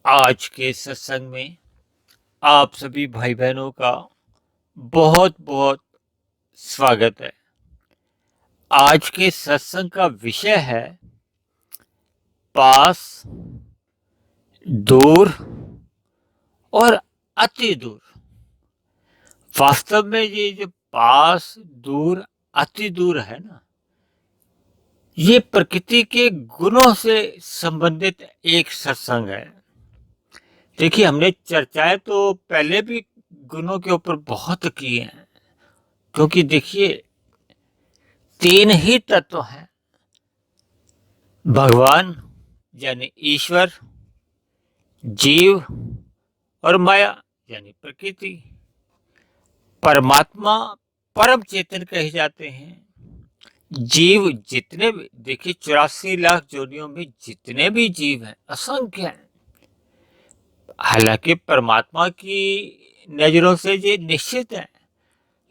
आज के सत्संग में आप सभी भाई बहनों का बहुत बहुत स्वागत है। आज के सत्संग का विषय है पास, दूर और अति दूर। वास्तव में ये जो पास, दूर, अति दूर है ना, ये प्रकृति के गुणों से संबंधित एक सत्संग है। देखिए, हमने चर्चाएं तो पहले भी गुणों के ऊपर बहुत की हैं, क्योंकि देखिए 3 ही तत्व हैं, भगवान यानी ईश्वर, जीव और माया यानी प्रकृति। परमात्मा परम चेतन कहे जाते हैं। जीव जितने भी, देखिए 84 लाख जोनियों में जितने भी जीव हैं असंख्य हैं। हालांकि परमात्मा की नजरों से ये निश्चित है,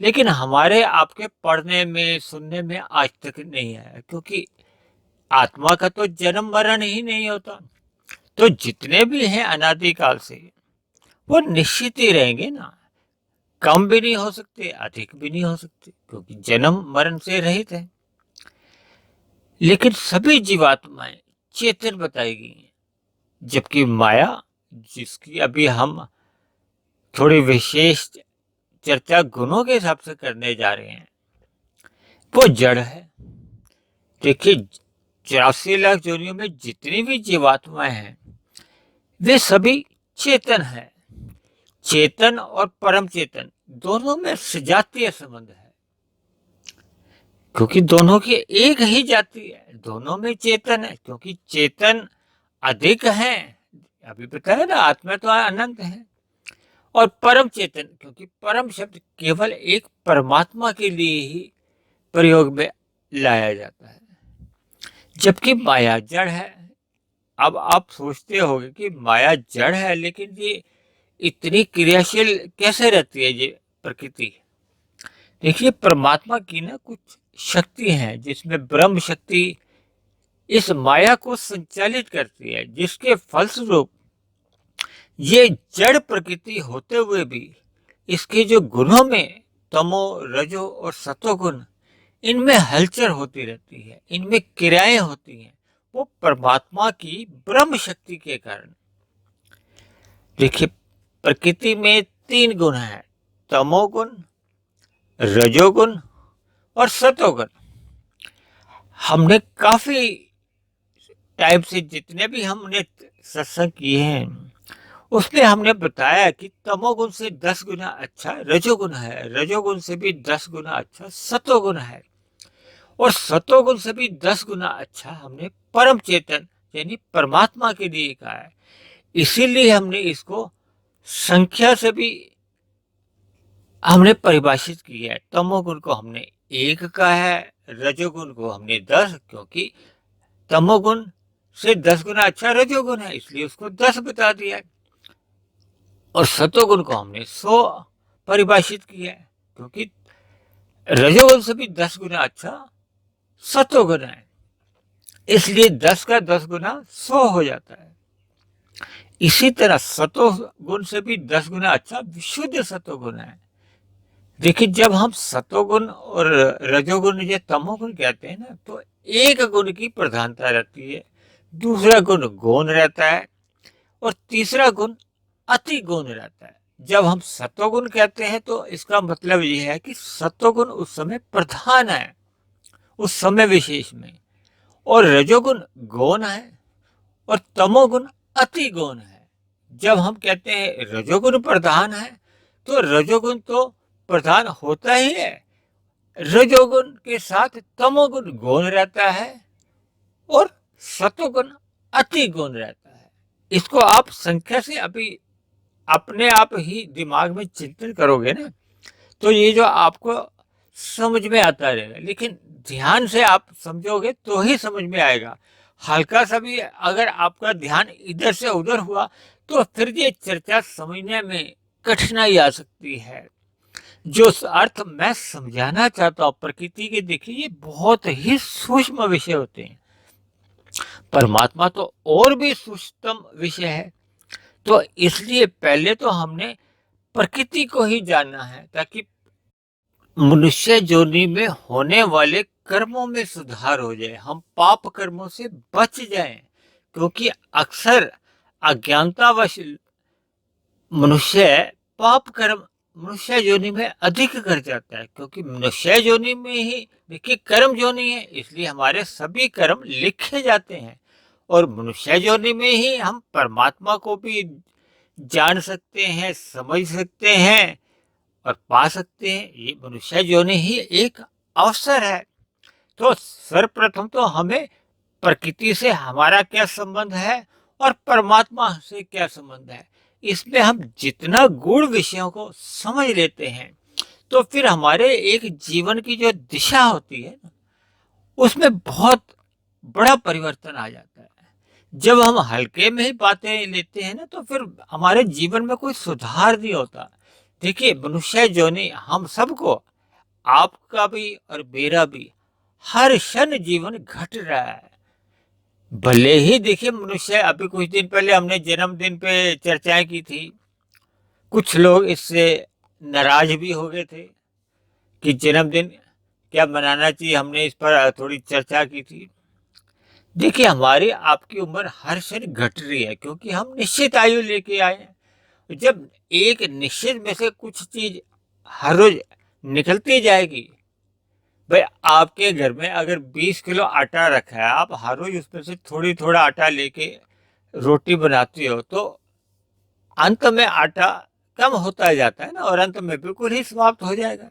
लेकिन हमारे आपके पढ़ने में सुनने में आज तक नहीं आया, क्योंकि आत्मा का तो जन्म मरण ही नहीं होता। तो जितने भी हैं अनादिकाल से वो निश्चित ही रहेंगे ना, कम भी नहीं हो सकते, अधिक भी नहीं हो सकते, क्योंकि जन्म मरण से रहित है। लेकिन सभी जीवात्माएं चेतन बताई गई हैं, जबकि माया, जिसकी अभी हम थोड़ी विशेष चर्चा गुणों के हिसाब से करने जा रहे हैं, वो जड़ है। देखिए 84 लाख जोनियों में जितनी भी जीवात्माएं हैं वे सभी चेतन है। चेतन और परम चेतन दोनों में सजातीय संबंध है, क्योंकि दोनों की एक ही जाति है, दोनों में चेतन है, क्योंकि चेतन अधिक है। अभी बताया ना, आत्मा तो अनंत है। और परम चेतन, क्योंकि परम शब्द केवल एक परमात्मा के लिए ही प्रयोग में लाया जाता है, जबकि माया जड़ है। अब आप सोचते होंगे कि माया जड़ है, लेकिन ये इतनी क्रियाशील कैसे रहती है ये प्रकृति। देखिए, परमात्मा की ना कुछ शक्ति है, जिसमें ब्रह्म शक्ति इस माया को संचालित करती है, जिसके फलस्वरूप ये जड़ प्रकृति होते हुए भी इसके जो गुणों में तमो, रजो और सतो गुण, इनमें हलचल होती रहती है, इनमें क्रियाएं होती हैं, वो परमात्मा की ब्रह्म शक्ति के कारण। देखिए, प्रकृति में 3 गुण हैं, तमोगुण, रजोगुण और सतोगुण। हमने काफी टाइम से जितने भी हमने सत्संग किए हैं उसमें हमने बताया कि तमोगुण से 10 गुना अच्छा रजोगुण है, रजोगुण से भी 10 गुना अच्छा सतोगुण है, और सतोगुण से भी 10 गुना अच्छा हमने परम चेतन यानी परमात्मा के लिए कहा है। इसीलिए हमने इसको संख्या से भी हमने परिभाषित किया है। तमोगुण को हमने 1 कहा है, रजोगुण को हमने 10, क्योंकि तमोगुण से 10 गुना अच्छा रजोगुण है, इसलिए उसको 10 बता दिया है। और सतोगुण को हमने 100 परिभाषित किया है, क्योंकि रजोगुण से भी 10 गुना अच्छा सतोगुण है, इसलिए 10 का 10 गुना 100 हो जाता है। इसी तरह सतोगुण से भी 10 गुना अच्छा विशुद्ध सतोगुण है। देखिए, जब हम सतोगुण और रजोगुण या तमोगुण कहते हैं ना, तो एक गुण की प्रधानता रहती है, दूसरा गुण गौण रहता है और तीसरा गुण अति गौण रहता है। जब हम सतोगुण कहते हैं तो इसका मतलब यह है कि सतोगुण उस समय प्रधान है, उस समय विशेष में, और रजोगुण गौण है और तमोगुण अति गौण है। जब हम कहते हैं रजोगुण प्रधान है, तो रजोगुण तो प्रधान होता ही है, रजोगुण के साथ तमोगुण गौण रहता है और सतोगुण अति गौण रहता है। इसको आप संख्या से अभी अपने आप ही दिमाग में चिंतन करोगे ना, तो ये जो आपको समझ में आता रहेगा, लेकिन ध्यान से आप समझोगे तो ही समझ में आएगा। हल्का सा भी अगर आपका ध्यान इधर से उधर हुआ तो फिर ये चर्चा समझने में कठिनाई आ सकती है। जो अर्थ मैं समझाना चाहता हूँ प्रकृति के, देखिए ये बहुत ही सूक्ष्म विषय होते हैं। परमात्मा तो और भी सूक्ष्म विषय है, तो इसलिए पहले तो हमने प्रकृति को ही जानना है, ताकि मनुष्य योनि में होने वाले कर्मों में सुधार हो जाए, हम पाप कर्मों से बच जाएं। क्योंकि अक्सर अज्ञानतावश मनुष्य पाप कर्म मनुष्य योनि में अधिक कर जाता है, क्योंकि मनुष्य योनि में ही देखिए कर्म योनि है, इसलिए हमारे सभी कर्म लिखे जाते हैं। और मनुष्य योनि में ही हम परमात्मा को भी जान सकते हैं, समझ सकते हैं और पा सकते हैं। ये मनुष्य योनि ही एक अवसर है। तो सर्वप्रथम तो हमें प्रकृति से हमारा क्या संबंध है और परमात्मा से क्या संबंध है, इसमें हम जितना गूढ़ विषयों को समझ लेते हैं, तो फिर हमारे एक जीवन की जो दिशा होती है ना, उसमें बहुत बड़ा परिवर्तन आ जाता है। जब हम हल्के में ही बातें लेते हैं ना, तो फिर हमारे जीवन में कोई सुधार नहीं होता। देखिए मनुष्य योनि हम सबको, आपका भी और मेरा भी, हर क्षण जीवन घट रहा है। भले ही देखिए मनुष्य, अभी कुछ दिन पहले हमने जन्मदिन पे चर्चाएं की थी, कुछ लोग इससे नाराज भी हो गए थे कि जन्मदिन क्या मनाना चाहिए, हमने इस पर थोड़ी चर्चा की थी। देखिए हमारी आपकी उम्र हर क्षण घट रही है, क्योंकि हम निश्चित आयु लेके आए हैं। जब एक निश्चित में से कुछ चीज हर रोज निकलती जाएगी, भाई आपके घर में अगर 20 किलो आटा रखा है, आप हर रोज उसमें से थोड़ी थोड़ा आटा लेके रोटी बनाती हो, तो अंत में आटा कम होता जाता है ना, और अंत में बिल्कुल ही समाप्त हो जाएगा।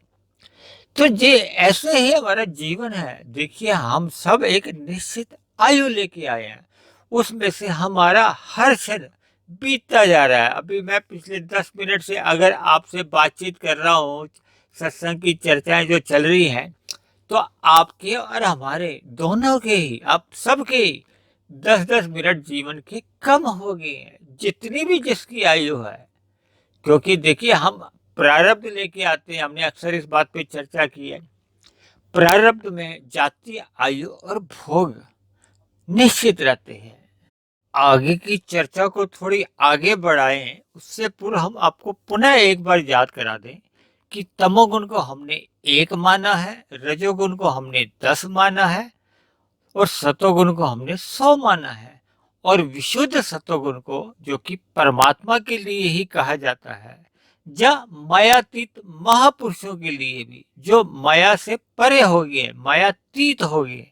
तो ये ऐसे ही हमारा जीवन है। देखिए हम सब एक निश्चित आयु लेके आए हैं, उसमें से हमारा हर क्षण बीतता जा रहा है। अभी मैं पिछले 10 मिनट से अगर आपसे बातचीत कर रहा हूँ, सत्संग की चर्चाएं जो चल रही हैं, तो आपके और हमारे दोनों के ही, आप सबके ही 10-10 मिनट जीवन के कम हो गए हैं, जितनी भी जिसकी आयु है। क्योंकि देखिए हम प्रारब्ध लेके आते हैं, हमने अक्सर इस बात पे चर्चा की है। प्रारब्ध में जाति, आयु और भोग निश्चित रहते हैं। आगे की चर्चा को थोड़ी आगे बढ़ाएं, उससे पूर्व हम आपको पुनः एक बार याद करा दें कि तमोगुण को हमने 1 माना है, रजोगुण को हमने 10 माना है और सतोगुण को हमने 100 माना है। और विशुद्ध सतोगुण को, जो कि परमात्मा के लिए ही कहा जाता है, या मायातीत महापुरुषों के लिए भी, जो माया से परे हो गए, मायातीत हो गए,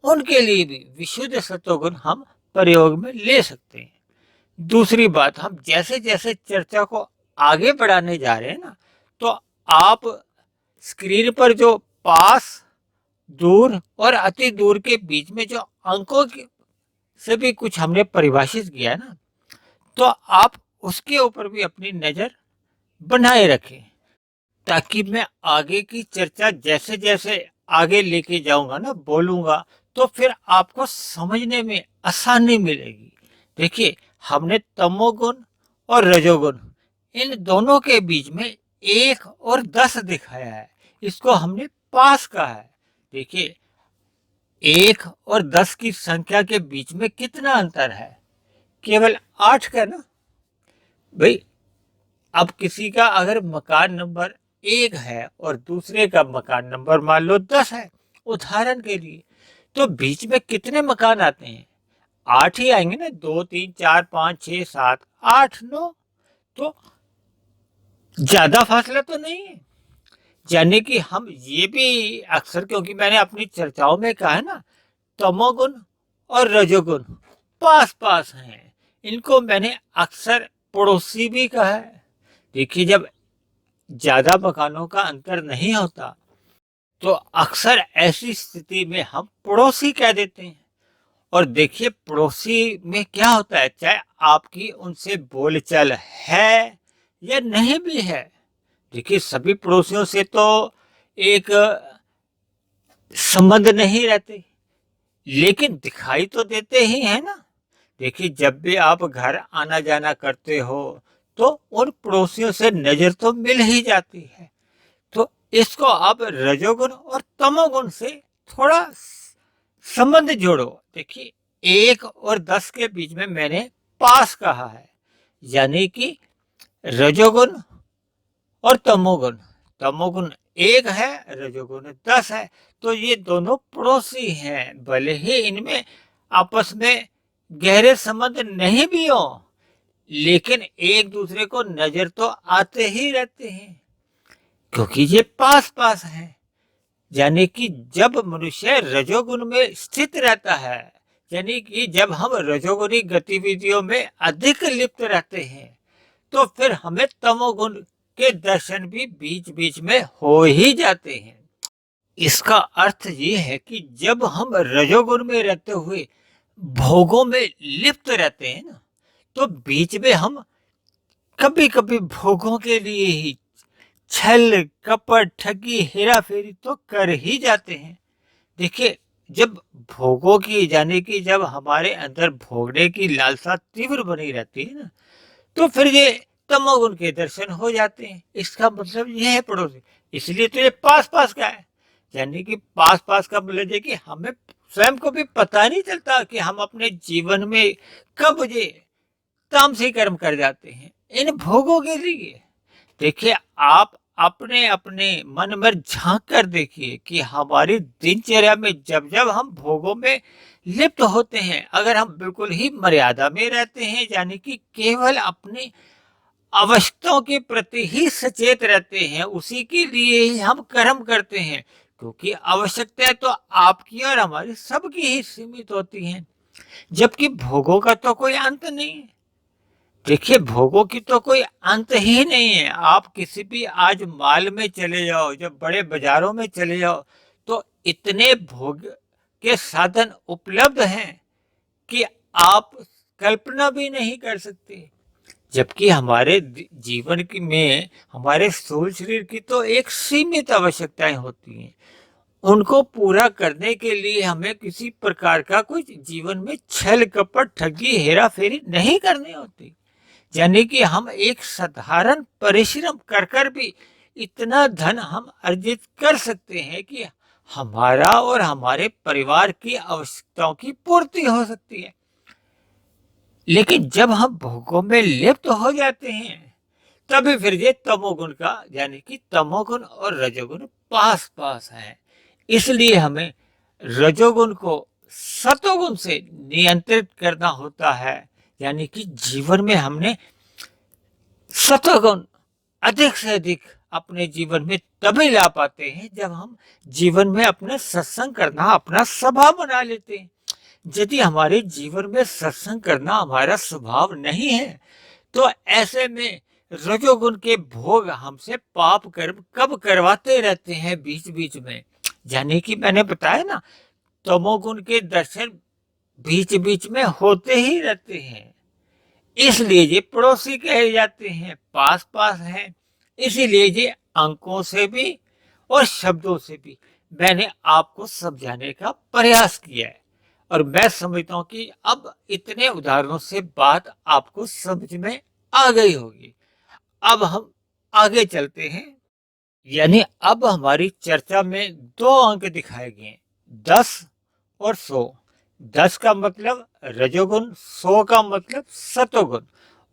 उनके लिए भी विशुद्ध सतोगुण हम प्रयोग में ले सकते हैं। दूसरी बात, हम जैसे जैसे चर्चा को आगे बढ़ाने जा रहे हैं ना, तो आप स्क्रीन पर जो पास, दूर और अति दूर के बीच में जो अंकों के से भी कुछ हमने परिभाषित किया है ना, तो आप उसके ऊपर भी अपनी नजर बनाए रखें, ताकि मैं आगे की चर्चा जैसे जैसे आगे लेके जाऊंगा ना, बोलूंगा, तो फिर आपको समझने में आसानी मिलेगी। देखिए हमने तमोगुण और रजोगुण, इन दोनों के बीच में 1 और 10 दिखाया है, इसको हमने पास कहा है। देखिए 1 और 10 की संख्या के बीच में कितना अंतर है, केवल 8 का ना। भाई अब किसी का अगर मकान नंबर 1 है और दूसरे का मकान नंबर मान लो 10 है, उदाहरण के लिए, तो बीच में कितने मकान आते हैं? 8 ही आएंगे ना, 2 3 4 5 6 7 8 9, तो ज्यादा फासला तो नहीं है। यानी कि हम ये भी अक्सर, क्योंकि मैंने अपनी चर्चाओं में कहा है ना, तमोगुण और रजोगुण पास पास हैं, इनको मैंने अक्सर पड़ोसी भी कहा है। देखिए जब ज्यादा मकानों का अंतर नहीं होता, तो अक्सर ऐसी स्थिति में हम पड़ोसी कह देते हैं। और देखिए पड़ोसी में क्या होता है, चाहे आपकी उनसे बोलचाल है या नहीं भी है, देखिए सभी पड़ोसियों से तो एक संबंध नहीं रहते, लेकिन दिखाई तो देते ही है ना। देखिए जब भी आप घर आना जाना करते हो, तो उन पड़ोसियों से नजर तो मिल ही जाती है। तो इसको आप रजोगुण और तमोगुण से थोड़ा संबंध जोड़ो। देखिए 1 और 10 के बीच में मैंने पास कहा है, यानी कि रजोगुण और तमोगुण। तमोगुण 1 है, रजोगुण 10 है। तो ये दोनों पड़ोसी हैं, भले ही इनमें आपस में गहरे संबंध नहीं भी हो, लेकिन एक दूसरे को नजर तो आते ही रहते हैं, क्योंकि ये पास पास हैं। यानी कि जब मनुष्य रजोगुण में स्थित रहता है, यानी कि जब हम रजोगुणी गतिविधियों में अधिक लिप्त रहते हैं, तो फिर हमें तमोगुण के दर्शन भी बीच बीच में हो ही जाते हैं। इसका अर्थ ये है कि जब हम रजोगुण में रहते हुए भोगों में लिप्त रहते हैं ना, तो बीच में हम कभी कभी भोगों के लिए ही छल कपट ठगी हेरा फेरी तो कर ही जाते हैं। देखिए, जब भोगों की यानी कि जब हमारे अंदर भोगने की लालसा तीव्र बनी रहती है ना, तो फिर ये तमोगुण के दर्शन हो जाते हैं। इसका मतलब ये है पड़ोसी, इसलिए तो ये पास पास का है। यानी कि पास पास का मतलब ये कि हमें स्वयं को भी पता नहीं चलता कि हम अपने जीवन में कब ये तामसी कर्म कर जाते हैं इन भोगों के लिए। देखिए, आप अपने अपने मन में झांक कर देखिए कि हमारी दिनचर्या में जब जब हम भोगों में लिप्त होते हैं, अगर हम बिल्कुल ही मर्यादा में रहते हैं, यानी कि केवल अपनी आवश्यकताओं के प्रति ही सचेत रहते हैं, उसी के लिए ही हम कर्म करते हैं, क्योंकि आवश्यकताएं तो आपकी और हमारी सबकी ही सीमित होती हैं, जबकि भोगों का तो कोई अंत नहीं है। देखिए, भोगों की तो कोई अंत ही नहीं है। आप किसी भी आज मॉल में चले जाओ, जब बड़े बाजारों में चले जाओ, तो इतने भोग के साधन उपलब्ध हैं कि आप कल्पना भी नहीं कर सकते। जबकि हमारे जीवन की में हमारे स्थूल शरीर की तो एक सीमित आवश्यकताएं होती हैं, उनको पूरा करने के लिए हमें किसी प्रकार का कुछ जीवन में छल कपट ठगी हेरा फेरी नहीं करनी होती। यानी कि हम एक साधारण परिश्रम कर कर भी इतना धन हम अर्जित कर सकते हैं कि हमारा और हमारे परिवार की आवश्यकताओं की पूर्ति हो सकती है। लेकिन जब हम भोगों में लिप्त हो जाते हैं, तभी फिर ये तमोगुण का यानी कि तमोगुण और रजोगुण पास पास है। इसलिए हमें रजोगुण को सतोगुण से नियंत्रित करना होता है। यानी कि जीवन में हमने सतोगुण अधिक से अधिक अपने जीवन में तभी ला पाते हैं जब हम जीवन में अपने सत्संग करना अपना स्वभाव बना लेते हैं। यदि हमारे जीवन में सत्संग करना हमारा स्वभाव नहीं है, तो ऐसे में रजोगुण के भोग हमसे पाप कर्म कब करवाते रहते हैं बीच बीच में। यानी कि मैंने बताया ना, तमोगुण के दर्शन बीच बीच में होते ही रहते हैं, इसलिए ये पड़ोसी कहे जाते हैं, पास पास हैं। इसीलिए ये अंकों से भी और शब्दों से भी मैंने आपको समझाने का प्रयास किया है, और मैं समझता हूं कि अब इतने उदाहरणों से बात आपको समझ में आ गई होगी। अब हम आगे चलते हैं। यानी अब हमारी चर्चा में 2 अंक दिखाए गए हैं, 10 और 100। 10 का मतलब रजोगुण, 100 का मतलब सतोगुण।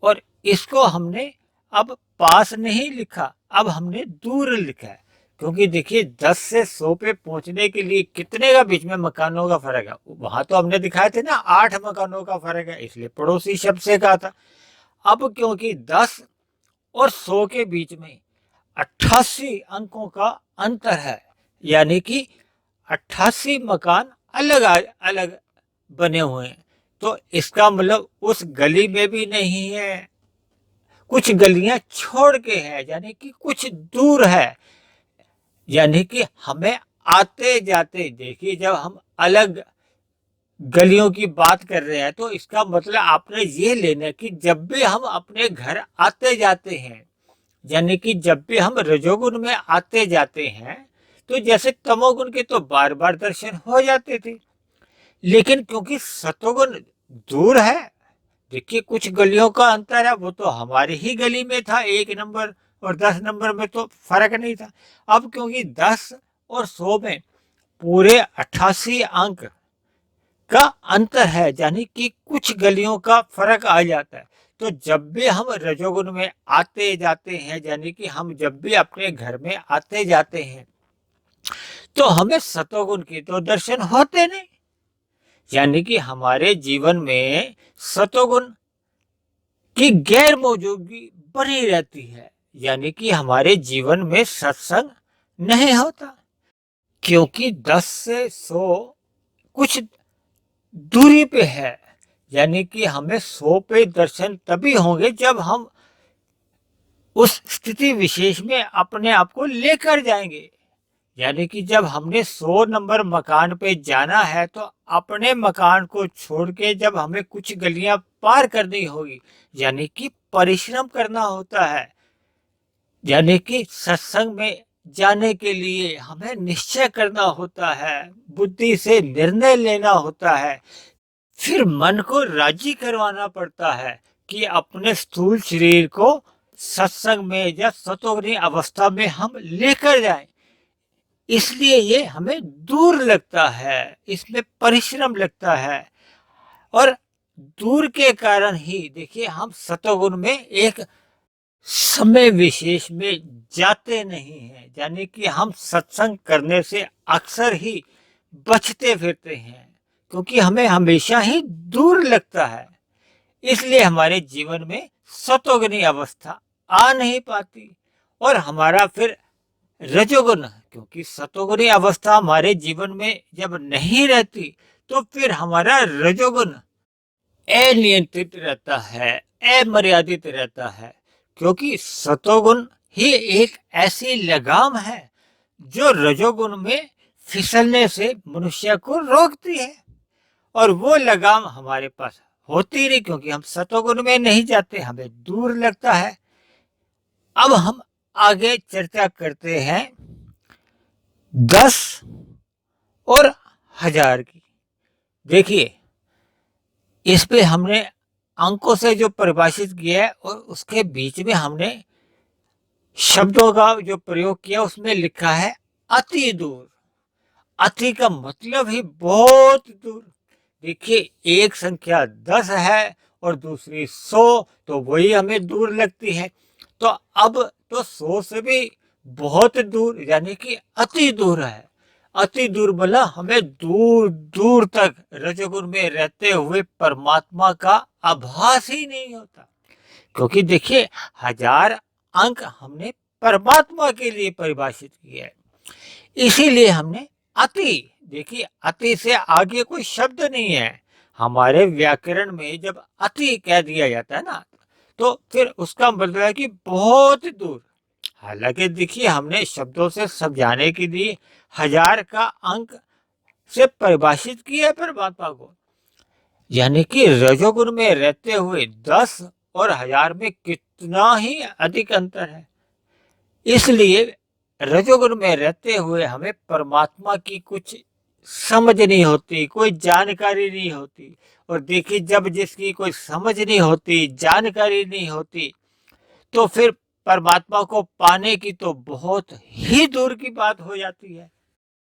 और इसको हमने अब पास नहीं लिखा, अब हमने दूर लिखा है, क्योंकि देखिए 10 से 100 पे पहुंचने के लिए कितने का बीच में मकानों का फर्क है। वहां तो हमने दिखाए थे ना 8 मकानों का फर्क है, इसलिए पड़ोसी शब्द से कहा था। अब क्योंकि 10 और 100 के बीच में 88 अंकों का अंतर है, यानी कि 88 मकान अलग अलग बने हुए हैं, तो इसका मतलब उस गली में भी नहीं है, कुछ गलियां छोड़ के है, यानी कि कुछ दूर है। यानी कि हमें आते जाते देखिए, जब हम अलग गलियों की बात कर रहे हैं, तो इसका मतलब आपने ये लेना कि जब भी हम अपने घर आते जाते हैं, यानी कि जब भी हम रजोगुण में आते जाते हैं, तो जैसे तमोगुण के तो बार बार दर्शन हो जाते थे, लेकिन क्योंकि सतोगुण दूर है, देखिए कुछ गलियों का अंतर है, वो तो हमारी ही गली में था, 1 नंबर और 10 नंबर में तो फर्क नहीं था। अब क्योंकि 10 और 100 में पूरे 88 अंक का अंतर है, यानी कि कुछ गलियों का फर्क आ जाता है, तो जब भी हम रजोगुण में आते जाते हैं, यानी कि हम जब भी अपने घर में आते जाते हैं, तो हमें सतोगुण के तो दर्शन होते नहीं। यानी कि हमारे जीवन में सतोगुण की गैर मौजूदगी बनी रहती है, यानी कि हमारे जीवन में सत्संग नहीं होता, क्योंकि 10 से 100 कुछ दूरी पे है। यानी कि हमें 100 पे दर्शन तभी होंगे जब हम उस स्थिति विशेष में अपने आप को लेकर जाएंगे। यानी कि जब हमने 100 नंबर मकान पे जाना है, तो अपने मकान को छोड़ के जब हमें कुछ गलियां पार करनी होगी, यानी कि परिश्रम करना होता है। यानी कि सत्संग में जाने के लिए हमें निश्चय करना होता है, बुद्धि से निर्णय लेना होता है, फिर मन को राजी करवाना पड़ता है कि अपने स्थूल शरीर को सत्संग में या सतोगुणी अवस्था में हम लेकर जाएं। इसलिए ये हमें दूर लगता है, इसमें परिश्रम लगता है, और दूर के कारण ही देखिए हम सतोगुण में एक समय विशेष में जाते नहीं हैं। यानी कि हम सत्संग करने से अक्सर ही बचते फिरते हैं, क्योंकि हमें हमेशा ही दूर लगता है। इसलिए हमारे जीवन में सतोगुणी अवस्था आ नहीं पाती, और हमारा फिर रजोगुण, क्योंकि सतोगुणी अवस्था हमारे जीवन में जब नहीं रहती, तो फिर हमारा रजोगुण अनियंत्रित रहता है, अमर्यादित रहता है, क्योंकि सतोगुण ही एक ऐसी लगाम है जो रजोगुण में फिसलने से मनुष्य को रोकती है, और वो लगाम हमारे पास होती नहीं, क्योंकि हम सतोगुण में नहीं जाते, हमें दूर लगता है। अब हम आगे चर्चा करते हैं 10 और 1000 की। देखिए, इस पे हमने अंकों से जो परिभाषित किया है, और उसके बीच में हमने शब्दों का जो प्रयोग किया, उसमें लिखा है अति दूर। अति का मतलब ही बहुत दूर। देखिए, एक संख्या 10 है और दूसरी 100, तो वही हमें दूर लगती है। तो अब तो 100 से भी बहुत दूर, यानी कि अति दूर है। अति दूर बोला, हमें दूर दूर तक रजोगुण में रहते हुए परमात्मा का आभास ही नहीं होता, क्योंकि देखिए 1000 अंक हमने परमात्मा के लिए परिभाषित किया है। इसीलिए हमने अति, देखिए अति से आगे कोई शब्द नहीं है। हमारे व्याकरण में जब अति कह दिया जाता है ना, तो फिर उसका मतलब है कि बहुत दूर। हालांकि देखिए, हमने शब्दों से समझाने के लिए 1000 का अंक से परिभाषित किया है परमात्मा को, यानी कि रजोगुण में रहते हुए 10 और 1000 में कितना ही अधिक अंतर है। इसलिए रजोगुण में रहते हुए हमें परमात्मा की कुछ समझ नहीं होती, कोई जानकारी नहीं होती। और देखिए, जब जिसकी कोई समझ नहीं होती, जानकारी नहीं होती, तो फिर परमात्मा को पाने की तो बहुत ही दूर की बात हो जाती है।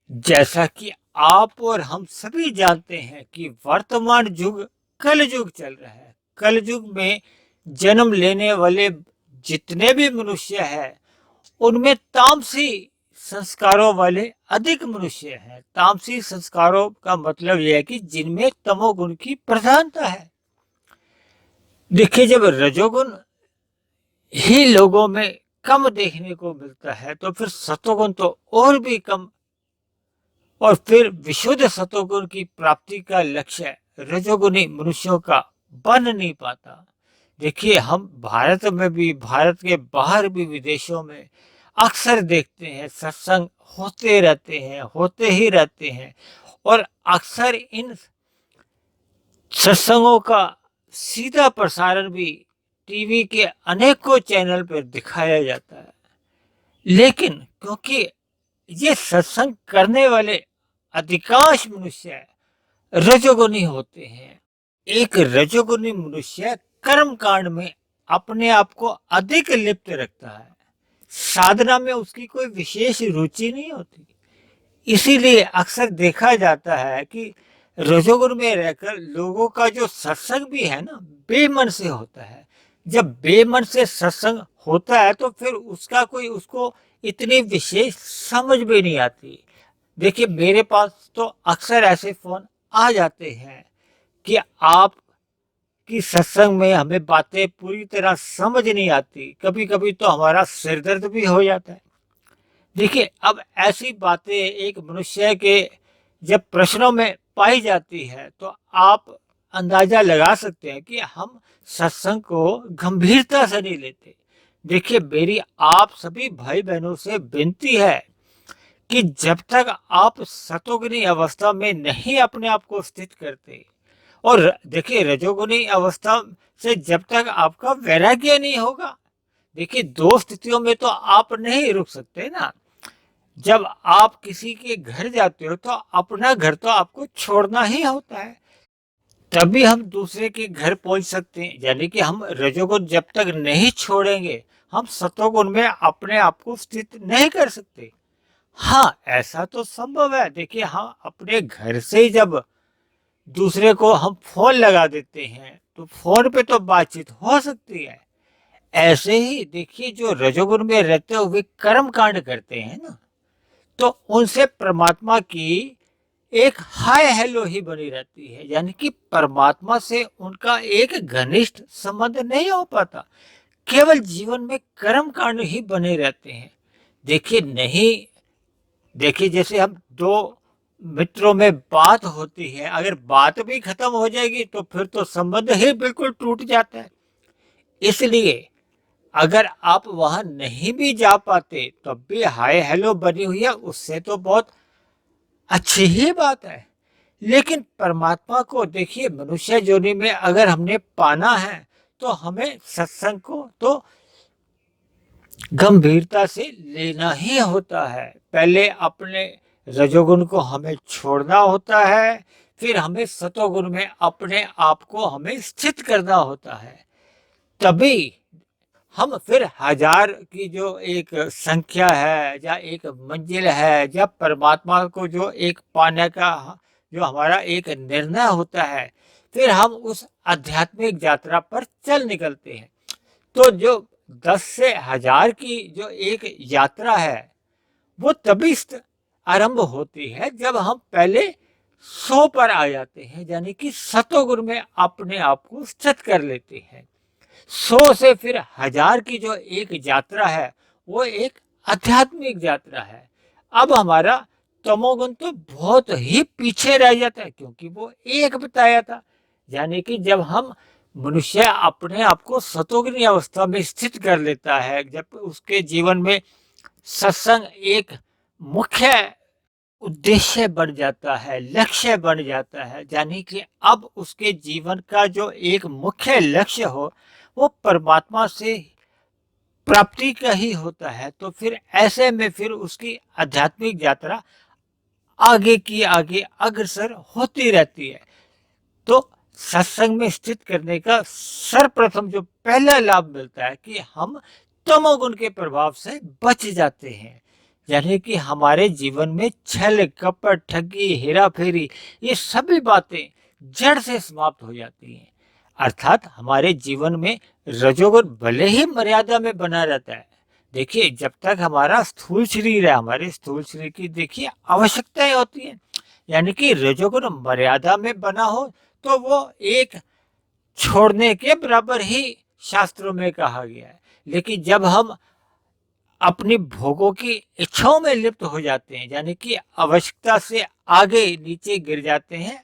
जैसा कि आप और हम सभी जानते हैं कि वर्तमान युग कल युग चल रहा है। कल युग में जन्म लेने वाले जितने भी मनुष्य हैं, उनमें तामसी संस्कारों वाले अधिक मनुष्य हैं। तामसी संस्कारों का मतलब यह है कि जिनमें तमोगुण की प्रधानता है। देखिए, जब रजोगुण ही लोगों में कम देखने को मिलता है, तो फिर सतोगुण तो और भी कम, और फिर विशुद्ध सतोगुण की प्राप्ति का लक्ष्य रजोगुणी मनुष्यों का बन नहीं पाता। देखिए, हम भारत में भी, भारत के बाहर भी, विदेशों में अक्सर देखते हैं सत्संग होते रहते हैं, होते ही रहते हैं, और अक्सर इन सत्संगों का सीधा प्रसारण भी टीवी के अनेकों चैनल पर दिखाया जाता है। लेकिन क्योंकि ये सत्संग करने वाले अधिकांश मनुष्य रजोगुणी होते हैं, एक रजोगुणी मनुष्य कर्म कांड में अपने आप को अधिक लिप्त रखता है, साधना में उसकी कोई विशेष रुचि नहीं होती। इसीलिए अक्सर देखा जाता है कि रजोगुण में रहकर लोगों का जो सत्संग भी है ना, बेमन से होता है। जब बेमन से सत्संग होता है तो फिर उसका कोई उसको इतनी विशेष समझ भी नहीं आती। देखिए मेरे पास तो अक्सर ऐसे फोन आ जाते हैं कि आप कि सत्संग में हमें बातें पूरी तरह समझ नहीं आती, कभी कभी तो हमारा सिर दर्द भी हो जाता है। देखिए अब ऐसी बातें एक मनुष्य के जब प्रश्नों में पाई जाती है तो आप अंदाजा लगा सकते हैं कि हम सत्संग को गंभीरता से नहीं लेते। देखिए मेरी आप सभी भाई बहनों से विनती है कि जब तक आप सतोगुनी अवस्था में नहीं अपने आप को स्थित करते, और देखिए रजोगुनी अवस्था से जब तक आपका वैराग्य नहीं होगा, देखिए दो स्थितियों में तो आप नहीं रुक सकते ना। जब आप किसी के घर जाते हो तो अपना घर तो आपको छोड़ना ही होता है, तभी हम दूसरे के घर पहुंच सकते हैं। यानी कि हम रजोगुण जब तक नहीं छोड़ेंगे हम सतोगुण में अपने आप को स्थित नहीं कर सकते। हाँ ऐसा तो संभव है। देखिए हाँ अपने घर से जब दूसरे को हम फोन लगा देते हैं तो फोन पे तो बातचीत हो सकती है। ऐसे ही देखिए जो रजोगुण में रहते हुए कर्म कांड करते हैं ना, तो उनसे परमात्मा की एक हाय हेलो ही बनी रहती है, यानी कि परमात्मा से उनका एक घनिष्ठ संबंध नहीं हो पाता, केवल जीवन में कर्म कांड ही बने रहते हैं। देखिए नहीं, देखिए जैसे हम दो मित्रों में बात होती है, अगर बात भी खत्म हो जाएगी तो फिर तो संबंध ही बिल्कुल टूट जाता है। इसलिए अगर आप वहां नहीं भी जा पाते तब भी हाय हेलो बनी हुई है, उससे तो बहुत अच्छी ही बात है। लेकिन परमात्मा को देखिए मनुष्य योनि में अगर हमने पाना है तो हमें सत्संग को तो गंभीरता से लेना ही होता है। पहले अपने रजोगुण को हमें छोड़ना होता है, फिर हमें सतोगुण में अपने आप को हमें स्थित करना होता है। तभी हम फिर हजार की जो एक संख्या है या एक मंजिल है, जब परमात्मा को जो एक पाने का जो हमारा एक निर्णय होता है, फिर हम उस आध्यात्मिक यात्रा पर चल निकलते हैं। तो जो 10 से 1000 की जो एक यात्रा है वो तभी आरंभ होती है जब हम पहले 100 पर आ जाते हैं, यानी कि सतोगुण में अपने आप को स्थित कर लेते हैं। 100 से फिर 1000 की जो एक यात्रा है वो एक आध्यात्मिक यात्रा है। अब हमारा तमोगुण तो बहुत ही पीछे रह जाता है, क्योंकि वो एक बताया था। यानी कि जब हम मनुष्य अपने आप को सतोगुनी अवस्था में स्थित कर लेता है, जब उसके जीवन में सत्संग एक मुख्य उद्देश्य बन जाता है, लक्ष्य बन जाता है, यानी कि अब उसके जीवन का जो एक मुख्य लक्ष्य हो वो परमात्मा से प्राप्ति का ही होता है, तो फिर ऐसे में फिर उसकी आध्यात्मिक यात्रा आगे की आगे अग्रसर होती रहती है। तो सत्संग में स्थित करने का सर्वप्रथम जो पहला लाभ मिलता है कि हम तमोगुण के प्रभाव से बच जाते हैं, यानी कि हमारे जीवन में छल कपट ठगी हेरा फेरी ये सभी बातें जड़ से समाप्त हो जाती हैं। अर्थात हमारे जीवन में रजोगुण भले ही मर्यादा में बना रहता है। देखिए जब तक हमारा स्थूल शरीर है, हमारे स्थूल शरीर की देखिए आवश्यकताएं होती है, यानी कि रजोगुण मर्यादा में बना हो तो वो एक छोड़ने के बराबर ही शास्त्रों में कहा गया है। लेकिन जब हम अपनी भोगों की इच्छाओं में लिप्त हो जाते हैं, यानी कि आवश्यकता से आगे नीचे गिर जाते हैं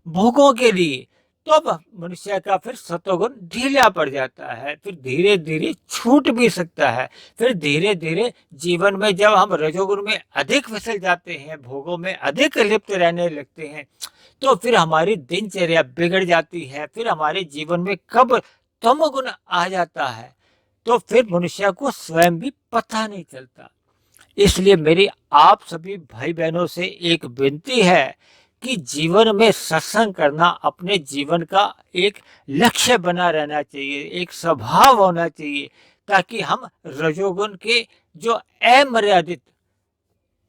भोगों के लिए, तो अब मनुष्य का फिर सतोगुण ढीला पड़ जाता है, फिर धीरे धीरे छूट भी सकता है। फिर धीरे धीरे जीवन में जब हम रजोगुण में अधिक फिसल जाते हैं, भोगों में अधिक लिप्त रहने लगते हैं, तो फिर हमारी दिनचर्या बिगड़ जाती है। फिर हमारे जीवन में कब तमोगुण आ जाता है तो फिर मनुष्य को स्वयं भी पता नहीं चलता। इसलिए मेरी आप सभी भाई बहनों से एक विनती है कि जीवन में सत्संग करना अपने जीवन का एक लक्ष्य बना रहना चाहिए, एक स्वभाव होना चाहिए, ताकि हम रजोगुण के जो अमर्यादित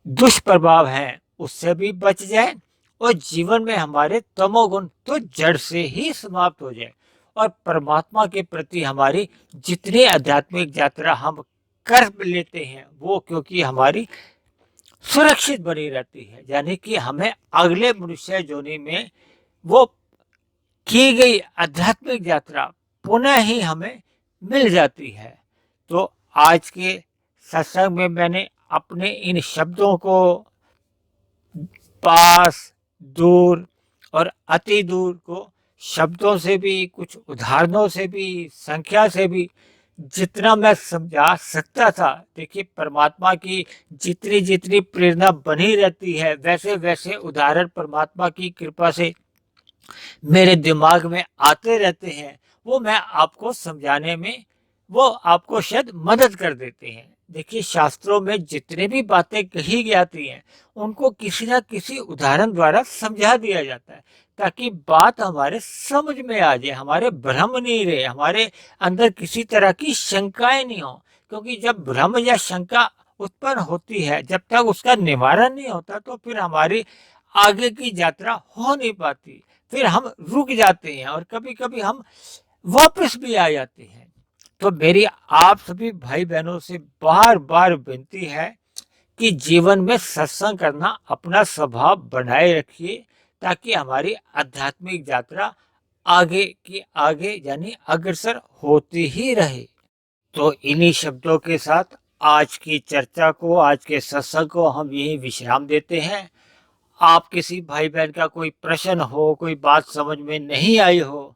दुष्प्रभाव हैं उससे भी बच जाए और जीवन में हमारे तमोगुण तो जड़ से ही समाप्त हो जाए और परमात्मा के प्रति हमारी जितनी आध्यात्मिक यात्रा हम कर लेते हैं वो क्योंकि हमारी सुरक्षित बनी रहती है, यानी कि हमें अगले मनुष्य योनि में वो की गई आध्यात्मिक यात्रा पुनः ही हमें मिल जाती है। तो आज के सत्संग में मैंने अपने इन शब्दों को पास, दूर और अति दूर को शब्दों से भी, कुछ उदाहरणों से भी, संख्या से भी जितना मैं समझा सकता था। देखिए, परमात्मा की जितनी जितनी प्रेरणा बनी रहती है वैसे वैसे उदाहरण परमात्मा की कृपा से मेरे दिमाग में आते रहते हैं। वो मैं आपको समझाने में वो आपको शायद मदद कर देते हैं। देखिए, शास्त्रों में जितने भी बातें कही जाती हैं उनको किसी ना किसी उदाहरण द्वारा समझा दिया जाता है ताकि बात हमारे समझ में आ जाए, हमारे भ्रम नहीं रहे, हमारे अंदर किसी तरह की शंकाएं नहीं हो। क्योंकि जब भ्रम या शंका उत्पन्न होती है, जब तक उसका निवारण नहीं होता तो फिर हमारी आगे की यात्रा हो नहीं पाती। फिर हम रुक जाते हैं और कभी कभी हम वापस भी आ जाते हैं। तो मेरी आप सभी भाई बहनों से बार बार विनती है कि जीवन में सत्संग करना अपना स्वभाव बनाए रखिए ताकि हमारी आध्यात्मिक यात्रा आगे की आगे यानी अग्रसर होती ही रहे। तो इन्हीं शब्दों के साथ आज की चर्चा को, आज के सत्संग को हम यही विश्राम देते हैं। आप किसी भाई बहन का कोई प्रश्न हो, कोई बात समझ में नहीं आई हो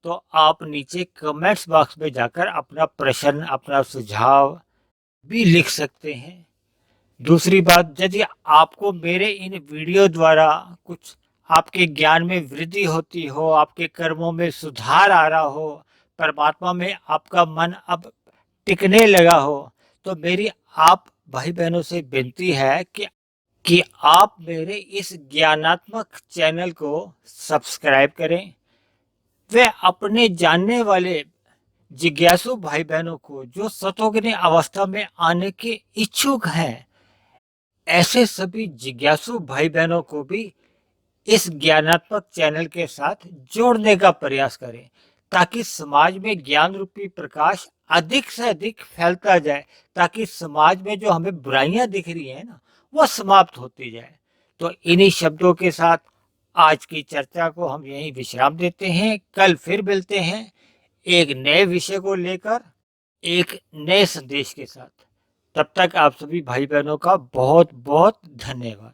तो आप नीचे कमेंट्स बॉक्स में जाकर अपना प्रश्न, अपना सुझाव भी लिख सकते हैं। दूसरी बात, यदि आपको मेरे इन वीडियो द्वारा कुछ आपके ज्ञान में वृद्धि होती हो, आपके कर्मों में सुधार आ रहा हो, परमात्मा में आपका मन अब टिकने लगा हो, तो मेरी आप भाई बहनों से विनती है कि आप मेरे इस ज्ञानात्मक चैनल को सब्सक्राइब करें। वे अपने जानने वाले जिज्ञासु भाई बहनों को जो सतोगुनी अवस्था में आने के इच्छुक हैं, ऐसे सभी जिज्ञासु भाई बहनों को भी इस ज्ञानात्मक चैनल के साथ जोड़ने का प्रयास करें ताकि समाज में ज्ञान रूपी प्रकाश अधिक से अधिक फैलता जाए, ताकि समाज में जो हमें बुराइयां दिख रही है ना वो समाप्त होती जाए। तो इन्हीं शब्दों के साथ आज की चर्चा को हम यहीं विश्राम देते हैं। कल फिर मिलते हैं एक नए विषय को लेकर, एक नए संदेश के साथ। तब तक आप सभी भाई बहनों का बहुत बहुत धन्यवाद।